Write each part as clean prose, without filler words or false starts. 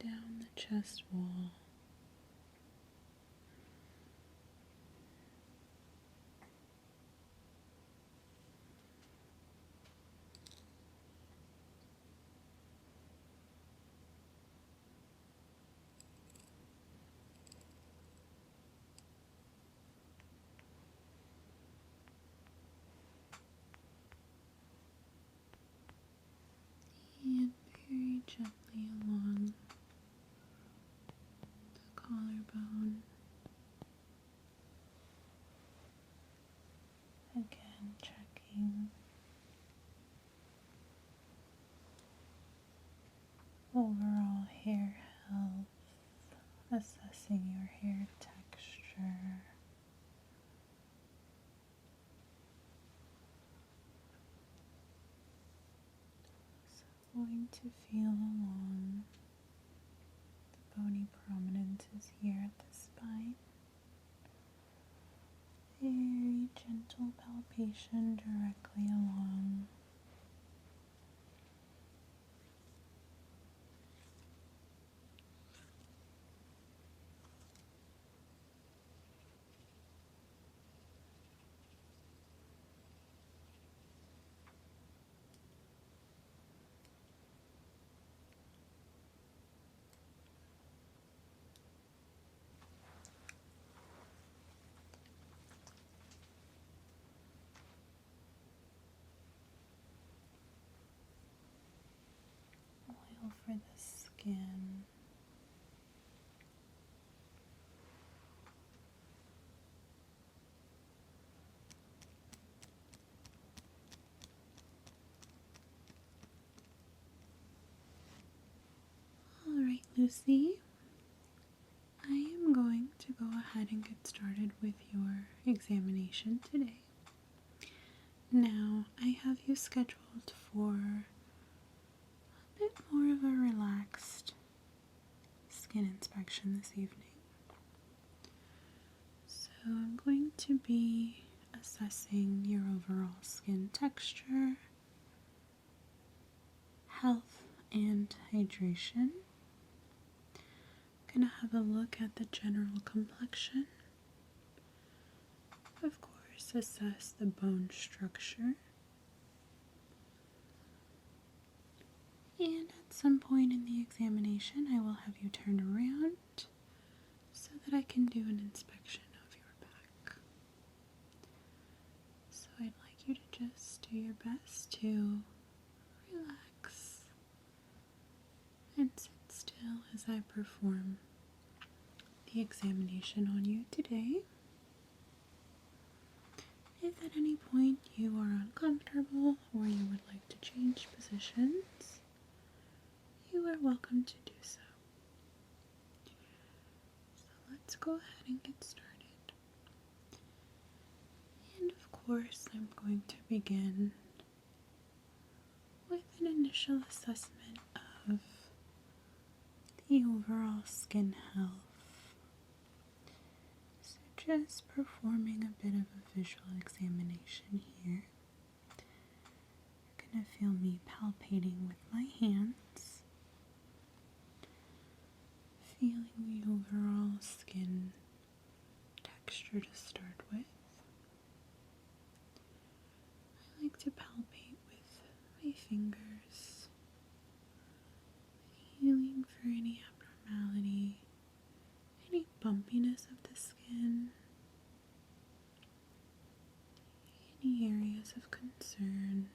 down the chest wall. And very gently along the collarbone. Again, checking overall hair health, assessing your hair texture. So going to feel along the bony prominences here at the spine. Very gentle palpation directly along. Oil for the skin. Alright, Lucy, I am going to go ahead and get started with your examination today. Now, I have you scheduled for a bit more of a relaxed skin inspection this evening. So I'm going to be assessing your overall skin texture, health, and hydration. I'm going to have a look at the general complexion. Of course, assess the bone structure. And at some point in the examination, I will have you turn around so that I can do an inspection of your back. So I'd like you to just do your best to relax and sit still as I perform the examination on you today. If at any point you are uncomfortable or you would like to change positions, you are welcome to do so. So let's go ahead and get started. And of course, I'm going to begin with an initial assessment of the overall skin health. So just performing a bit of a visual examination here. You're going to feel me palpating with my hands, feeling the overall skin texture to start with. I like to palpate with my fingers, feeling for any abnormality, any bumpiness of the skin, any areas of concern.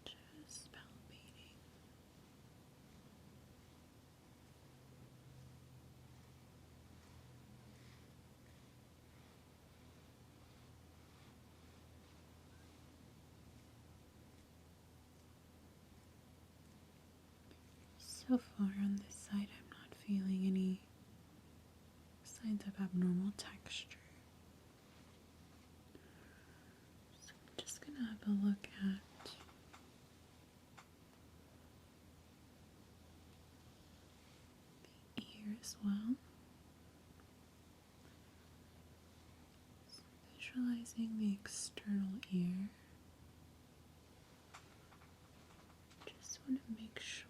Just palpating. So far on this side, I'm not feeling any signs of abnormal texture. So I'm just going to have a look at the ear as well. So visualizing the external ear.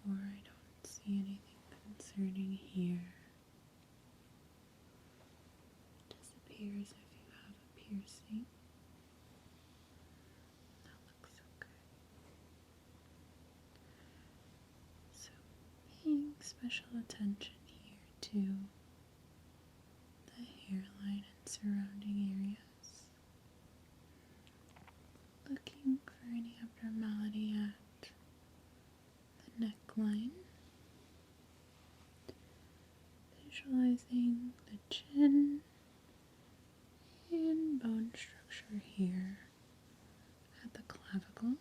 before. I don't see anything concerning here. It just appears if you have a piercing. That looks okay. So, paying special attention here to the hairline and surrounding areas. Looking for any abnormality at the neckline. Visualizing the chin and bone structure here at the clavicle.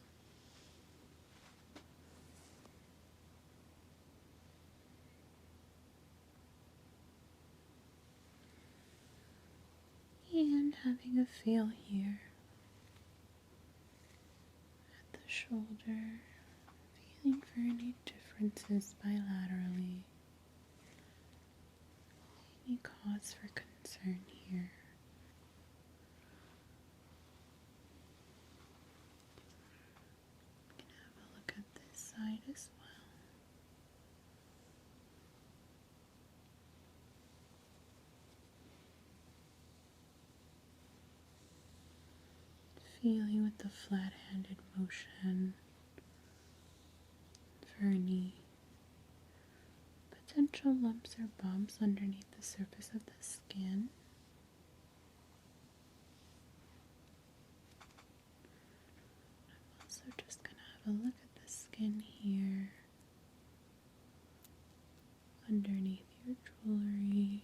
And having a feel here at the shoulder, feeling for any differences bilaterally. Any cause for concern here. We can have a look at this side as well. Feeling with the flat-handed motion for any potential lumps or bumps underneath the surface of the skin. I'm also just going to have a look at the skin here underneath your jewelry.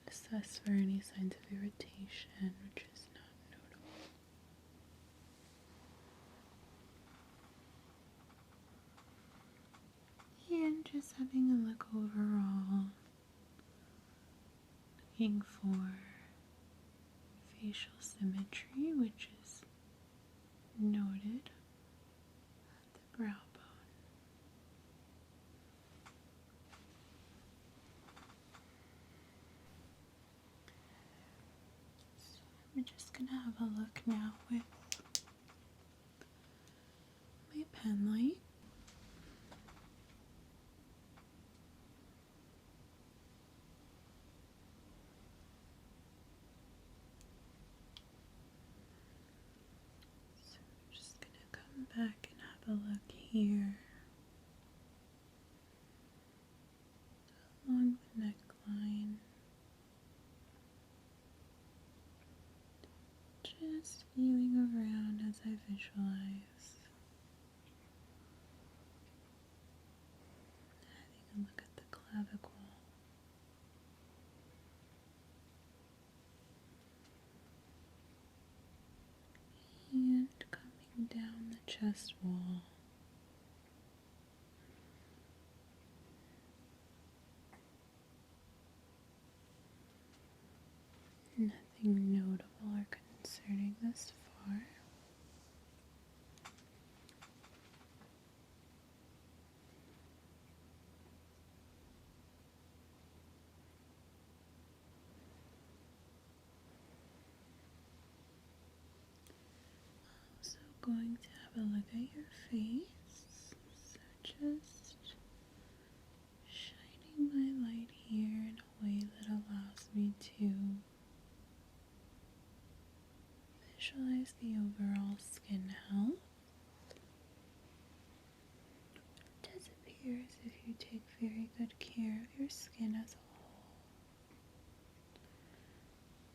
Assess for any signs of irritation, which is not notable. And just having a look overall, looking for facial symmetry, which is noted at the brow bone. So I'm just going to have a look now with my Penlight. Back and have a look here along the neckline, just feeling around as I visualize, having a look at the clavicle, and coming down the chest wall. Nothing notable or concerning thus far. Also going to have a look at your face. So just shining my light here in a way that allows me to visualize the overall skin health. It does appear as if you take very good care of your skin as a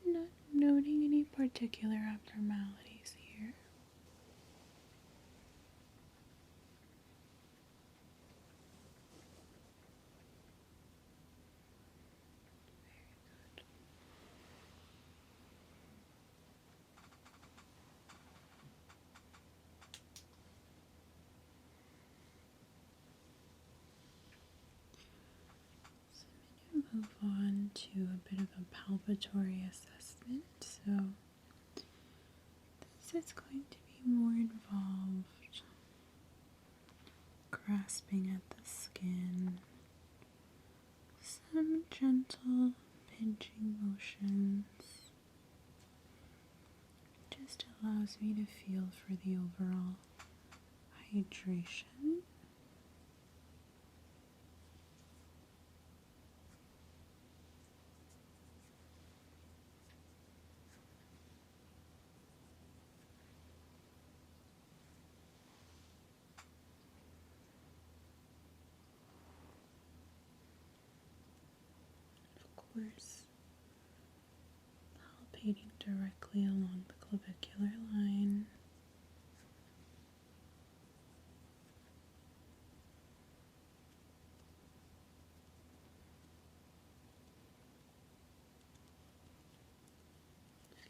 whole. Not noting any particular abnormalities here. Move on to a bit of a palpatory assessment. So this is going to be more involved grasping at the skin, some gentle pinching motions. Just allows me to feel for the overall hydration course, palpating directly along the clavicular line.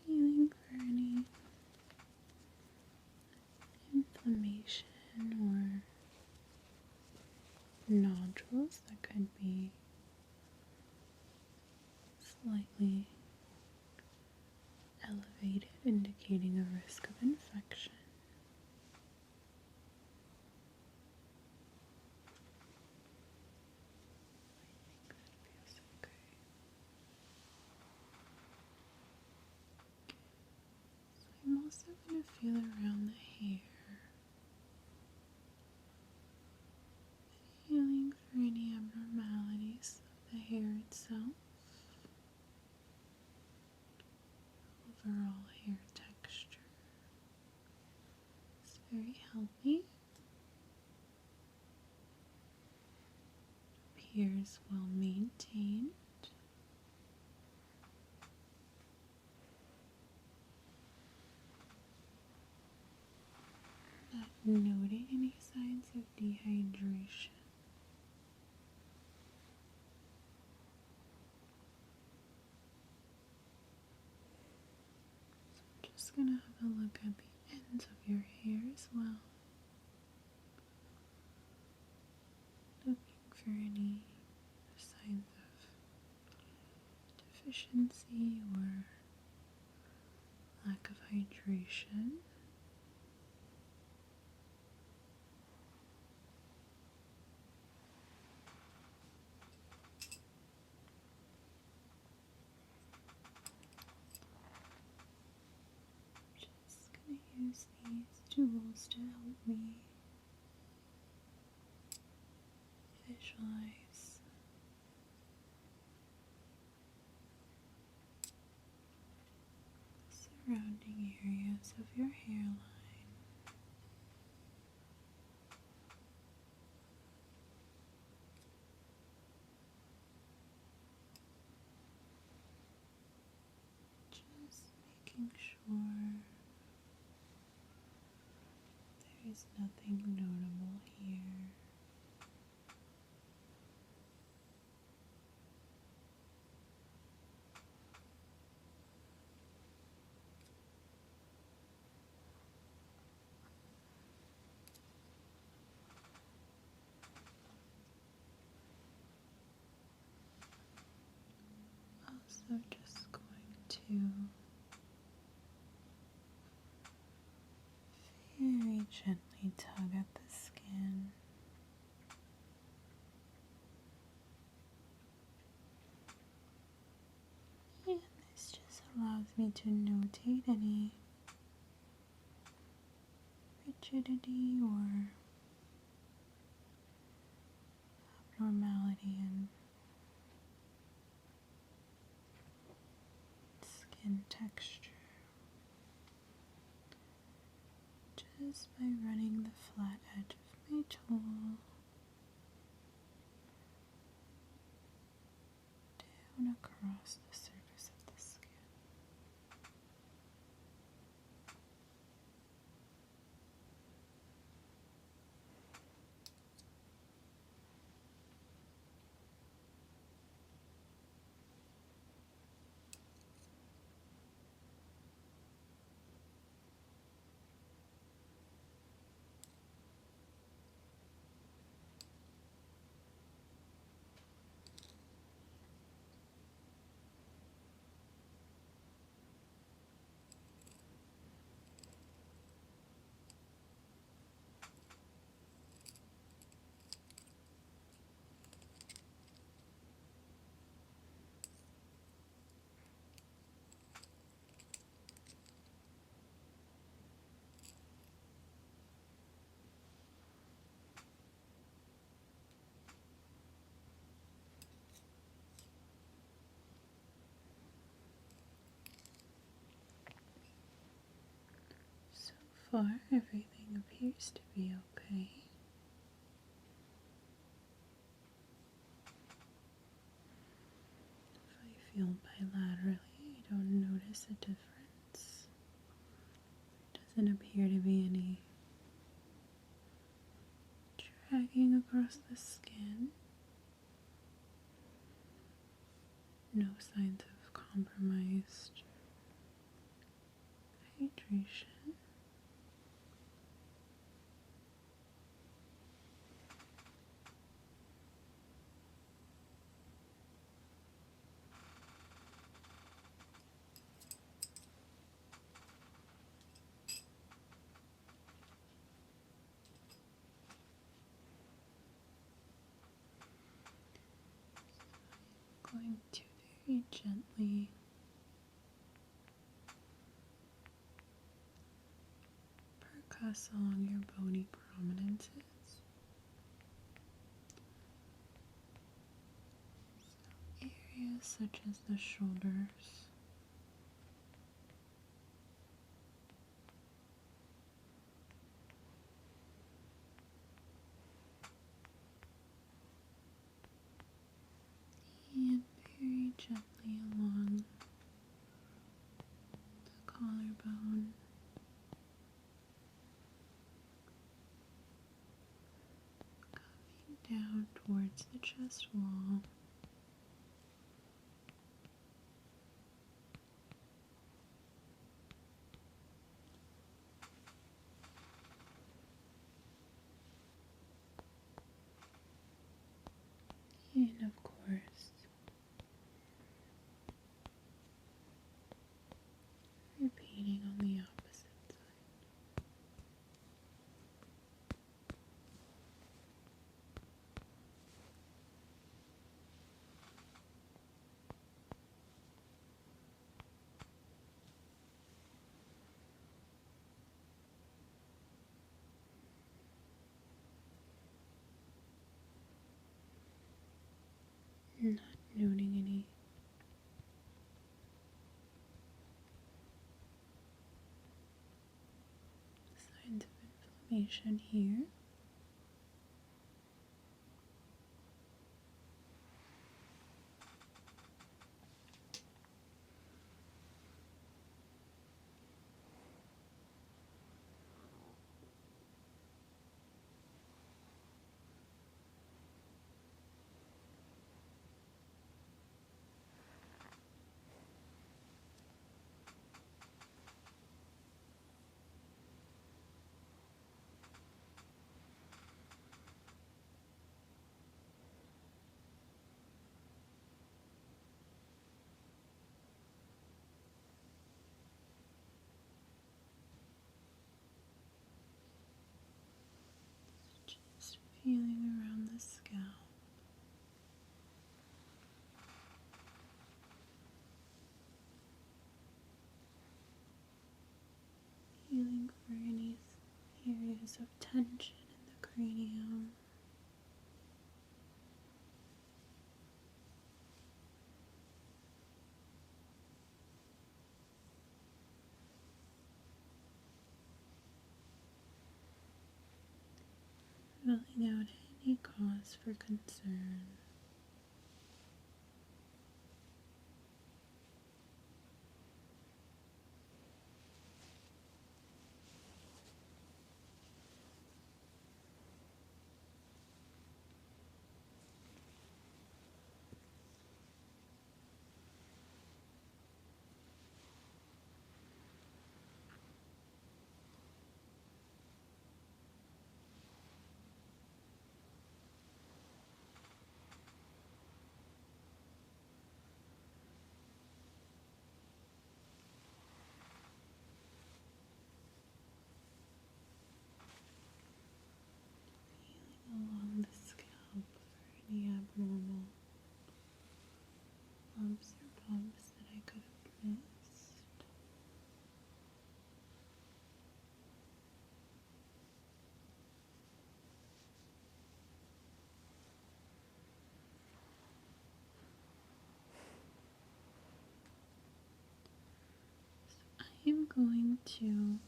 Feeling for any inflammation or nodules that could be slightly elevated, indicating a risk of infection. I think that feels okay. So I'm also going to feel around the hair, feeling for any abnormalities of the hair itself. Overall hair texture is very healthy. Appears well maintained. Not noting any signs of dehydration. Just gonna have a look at the ends of your hair as well. Looking for any signs of deficiency or lack of hydration. Just gonna use these tools to help me visualize surrounding areas of your hairline. Just making sure there is nothing notable here. Also just going to very gently tug at the skin. And this just allows me to notate any rigidity or abnormality in skin texture. Just by running the flat edge of my tool down across the surface of the skin. So far, everything appears to be okay. If I feel bilaterally. You don't notice a difference. Doesn't appear to be any dragging across the skin. No signs of compromised hydration. Going to very gently percuss along your bony prominences. So areas such as the shoulders, and very gently along the collarbone, coming down towards the chest wall. And of course, repeating on the opposite side. Not noting any signs of inflammation here. Just feeling around the scalp. Feeling for any areas of tension in the cranium. Ruling out any cause for concern. Along the scalp for any abnormal lumps or bumps that I could have missed. So I am going to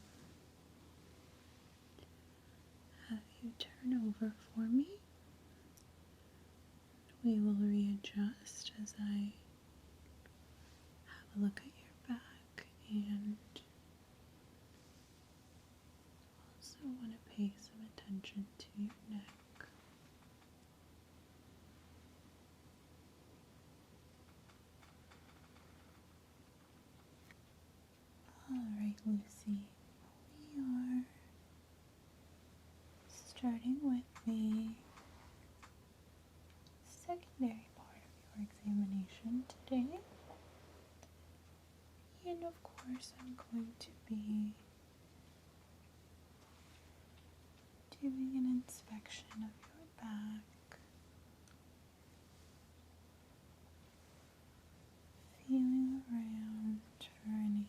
have you turn over for me. We will readjust as I a look at your back and also want to pay some attention to your neck. Alright, Lucy, we are starting with the secondary part of your examination today. And of course, I'm going to be doing an inspection of your back, feeling around for any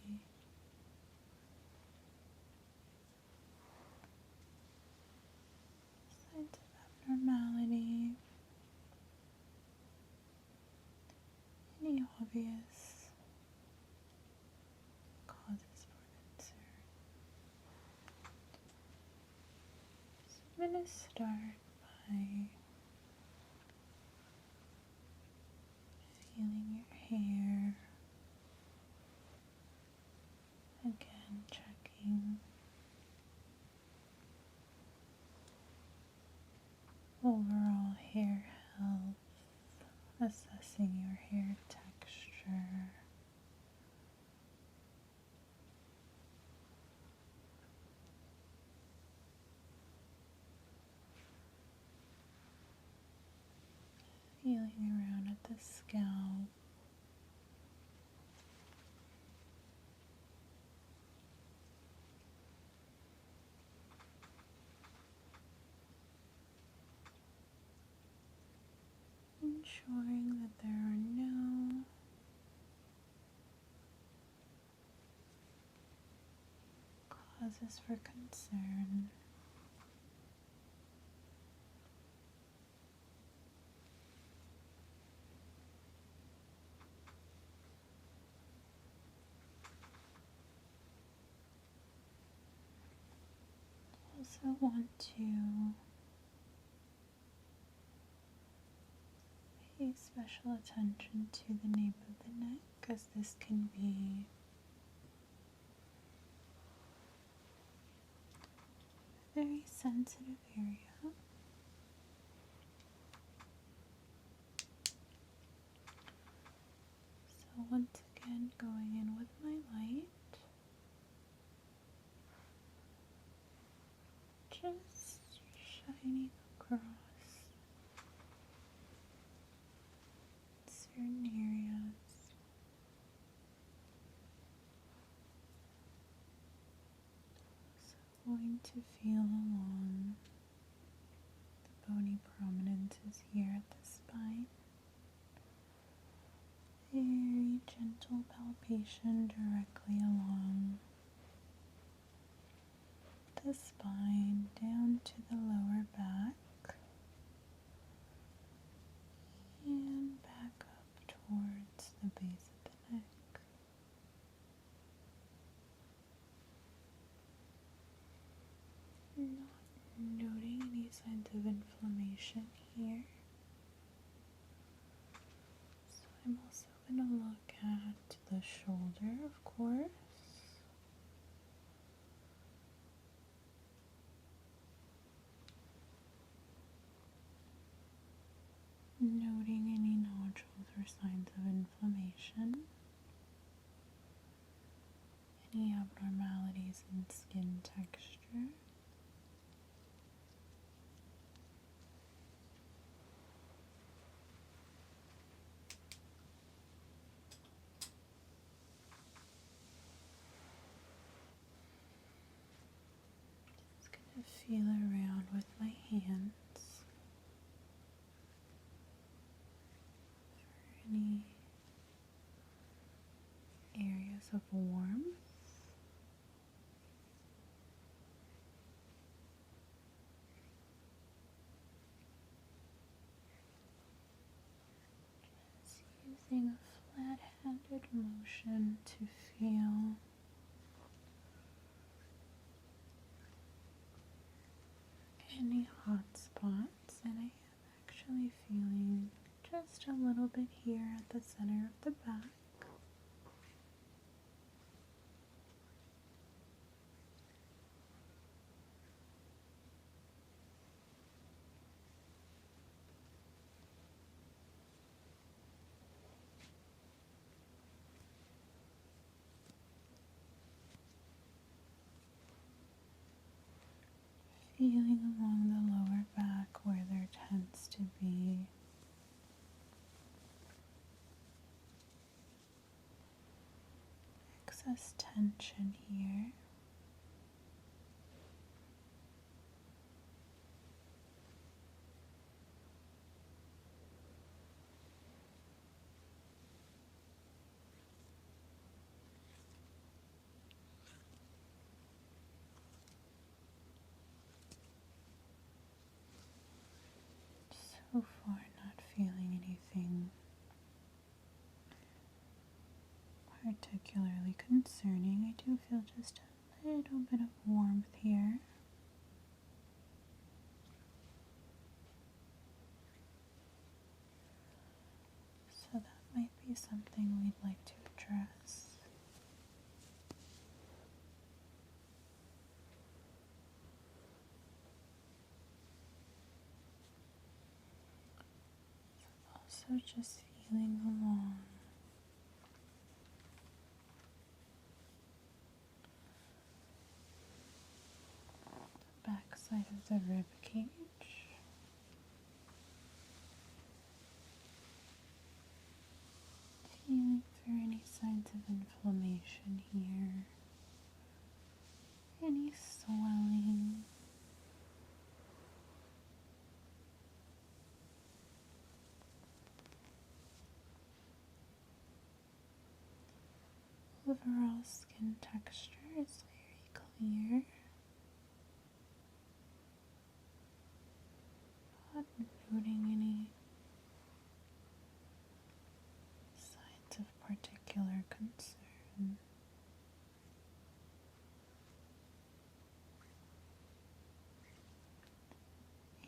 signs of abnormality, any obvious causes for concern. So I'm going to start by feeling your hair, again checking overall hair health, assessing your hair texture, feeling around at the scalp, ensuring that there are no causes for concern. Also want to pay special attention to the nape of the neck, as this can be a very sensitive area. So once again, going in with my light, just shining across certain areas. So going to feel along the bony prominences here at the spine. Very gentle palpation directly along the spine down to the lower back and back up towards the base of the neck. Not noting any signs of inflammation here. So I'm also going to look at the shoulder, of course. Noting any nodules or signs of inflammation. Any abnormalities in skin texture. Just going to feel around with my hands for any areas of warmth. Just using a flat-handed motion to feel any hot spots, and I am actually feeling just a little bit here at the center of the back. feeling along the lower back where there tends to be excess tension here. So far, not feeling anything particularly concerning. I do feel just a little bit of warmth here. So that might be something we'd like to address. Also just feeling along the back side of the rib cage. Feeling for any signs of inflammation here, any swelling. Overall skin texture is very clear. Not noting any signs of particular concern.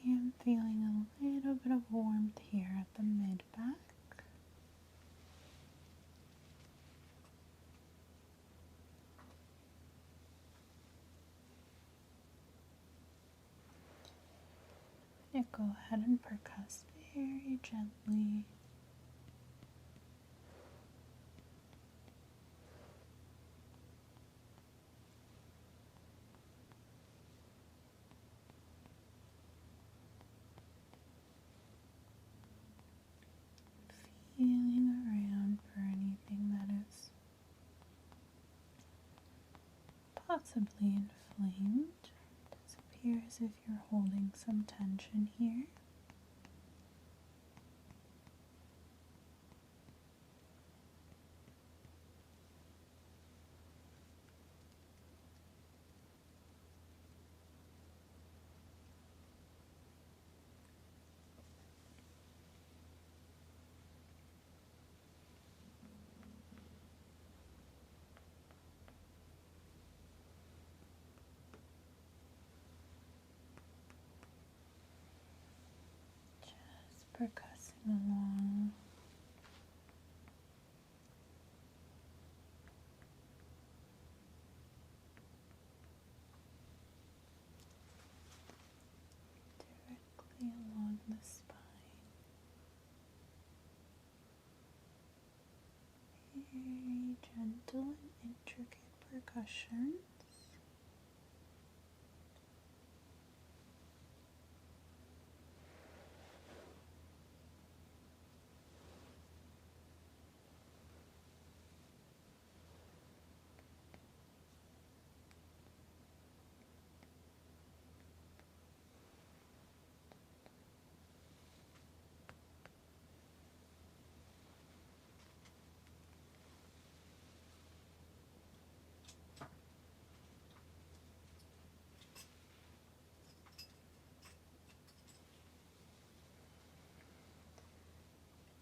I am feeling a little bit of warmth here at the mid-back. I'm going to go ahead and percuss very gently. Feeling around for anything that is possibly inflamed. It does appear as if you're holding some tension here. Percussing along. Directly along the spine. Very gentle and intricate percussions.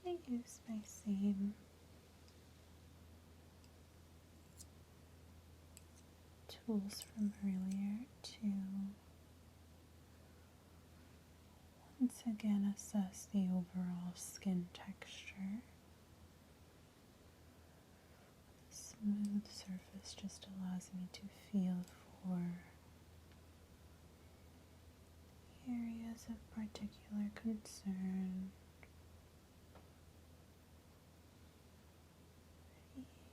I use my same tools from earlier to once again assess the overall skin texture. The smooth surface just allows me to feel for areas of particular concern.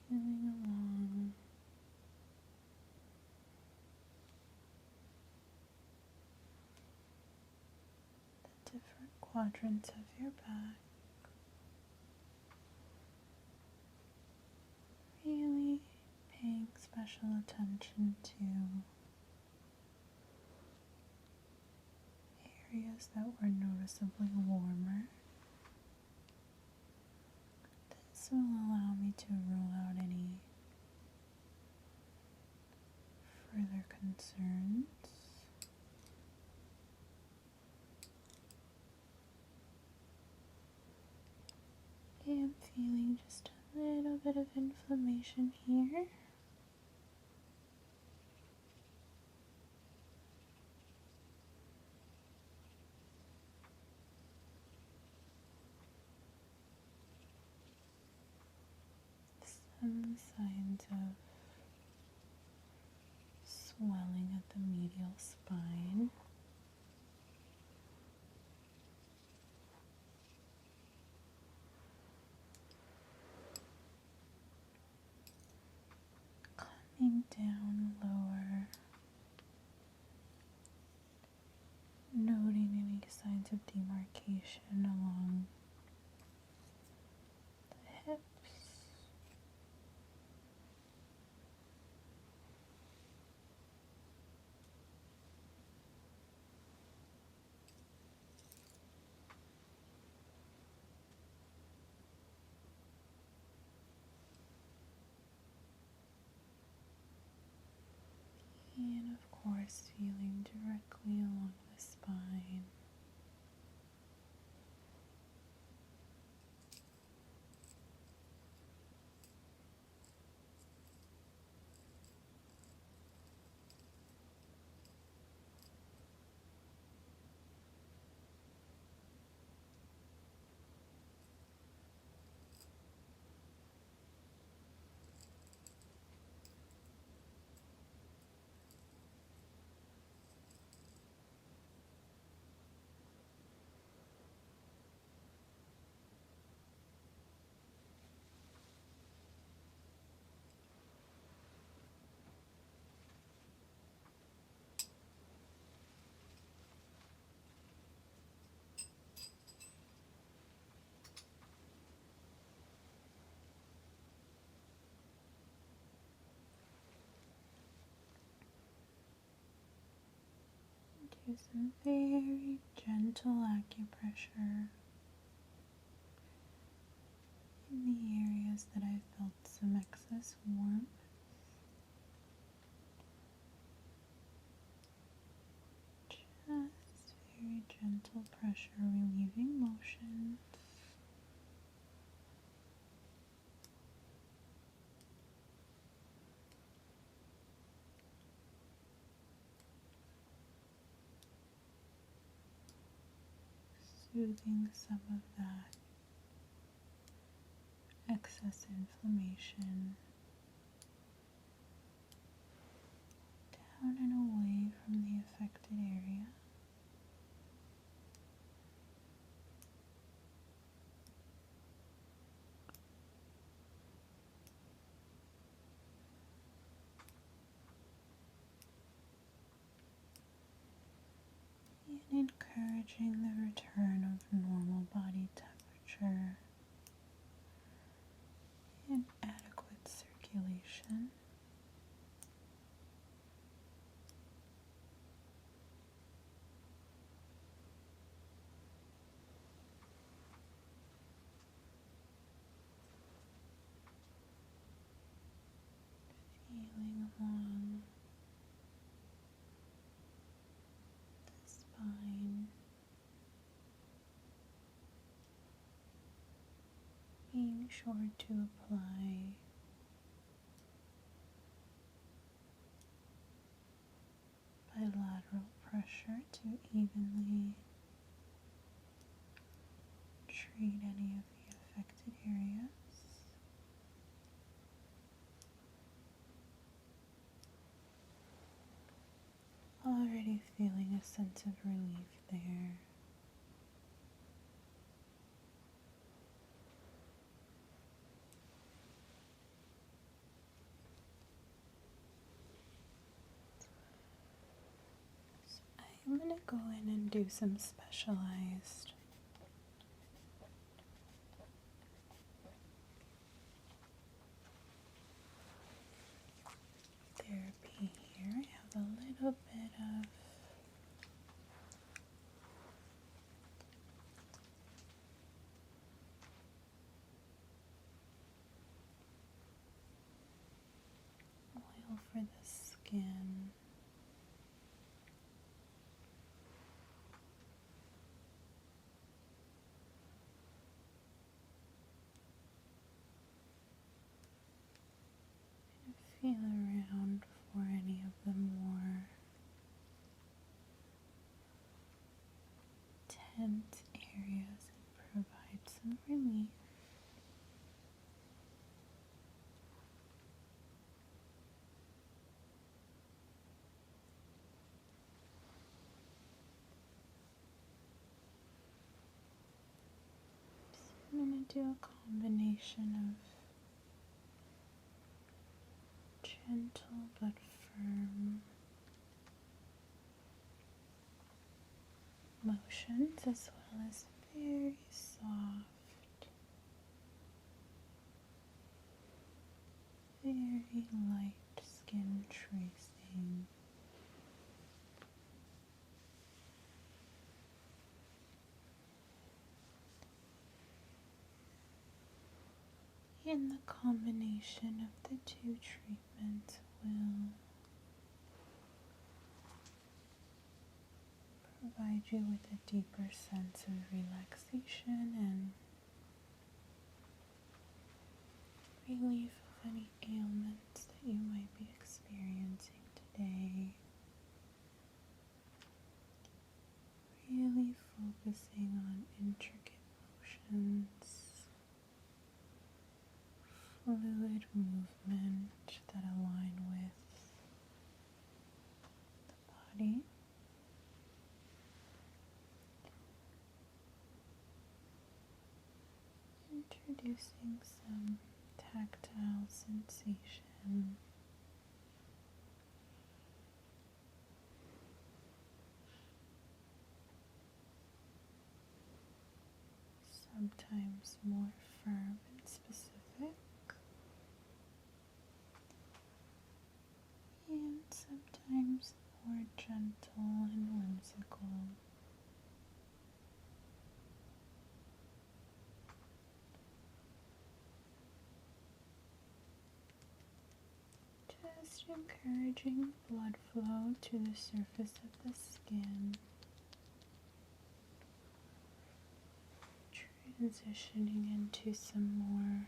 Feeling along. quadrants of your back. Really paying special attention to areas that were noticeably warmer. This will allow me to rule out any further concerns. I am feeling just a little bit of inflammation here. Some signs of swelling at the medial spine. Coming down lower, noting any signs of demarcation along the hips. And of course, feeling directly along the spine. Do some very gentle acupressure in the areas that I felt some excess warmth. Just very gentle pressure, relieving motions. Soothing some of that excess inflammation down and away from the affected area. And encouraging the return of normal body temperature and adequate circulation. Feeling along the spine, being sure to apply bilateral pressure to evenly treat any of the affected areas. Already feeling a sense of relief there. So I'm going to go in and do some specialized of oil for the skin. Feel around for any of the more tense areas and provide some relief. So I'm going to do a combination of gentle but firm motions, as well as very soft, very light skin tracing. And the combination of the two treatments will provide you with a deeper sense of relaxation and relief of any ailments that you might be experiencing today. Really focusing on intricate motions, fluid movement that align with the body. Introducing some tactile sensation. Sometimes more firm and specific, and sometimes more gentle and whimsical. Just encouraging blood flow to the surface of the skin, transitioning into some more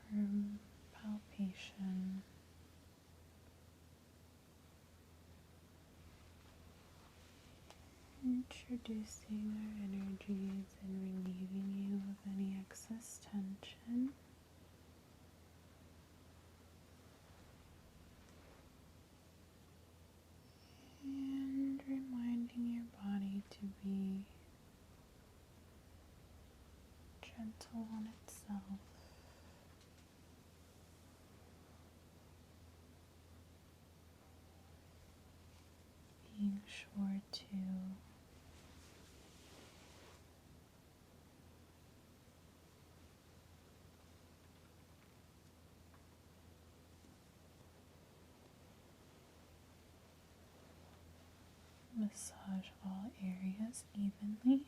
firm palpation. Introducing our energies and relieving you of any excess tension. And reminding your body to be gentle on itself. Being sure to massage all areas evenly.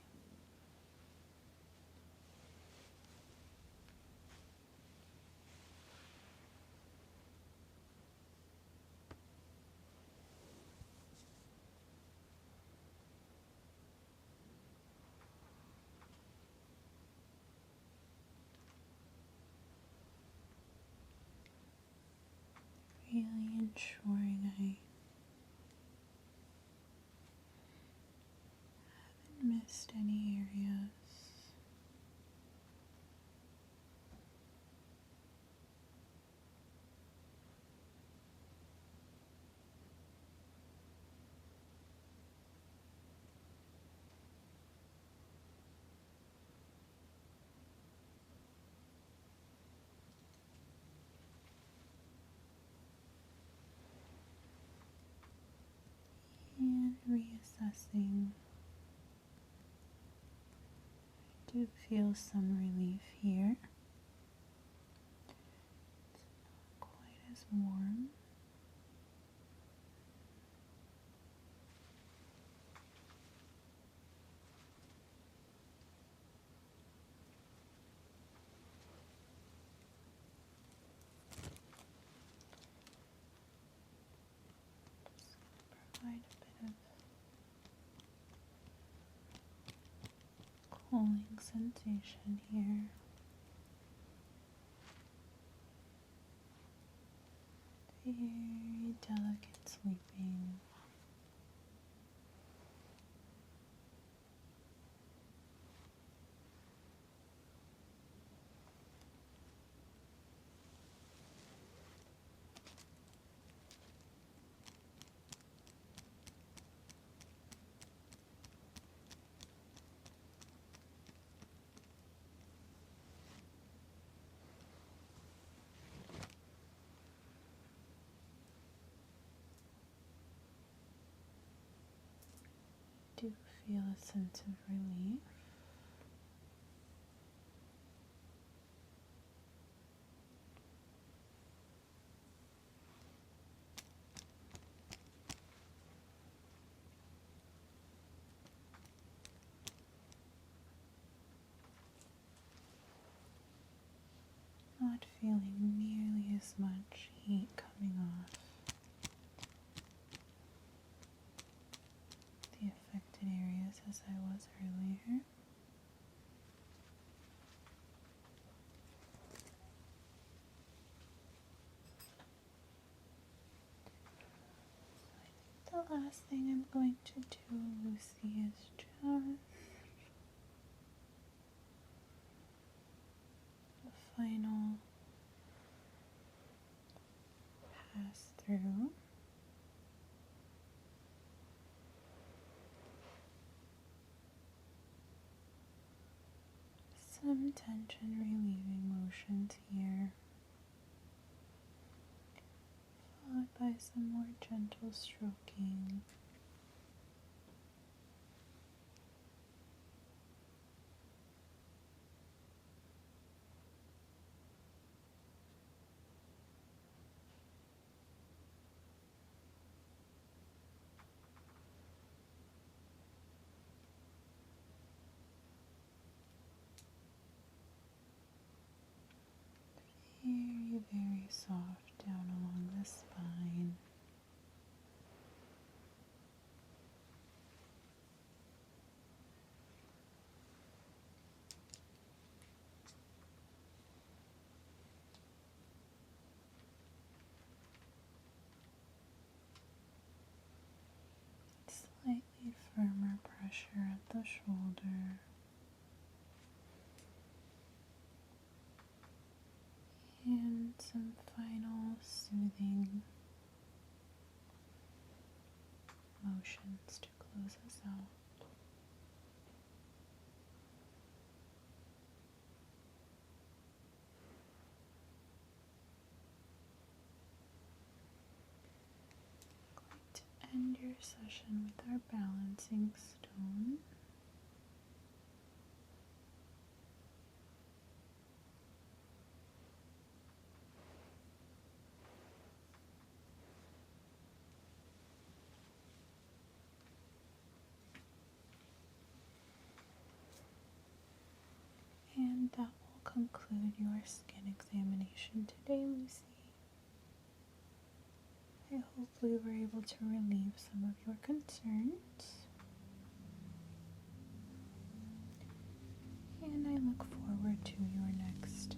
Really ensuring I haven't missed any areas. And reassessing. I do feel some relief here. warm. Provide a bit of cooling sensation here. Very delicate sleeping. Do feel a sense of relief. Not feeling nearly as much heat coming off the affected areas as I was earlier. So I think the last thing I'm going to do, Lucy, is just the final pass through. Some tension relieving motions here, followed by some more gentle stroking. Very, very soft down along the spine. Slightly firmer pressure at the shoulder. And some final soothing motions to close us out. Going to end your session with our balancing stone. And that will conclude your skin examination today, Lucy. I hope we were able to relieve some of your concerns. And I look forward to your next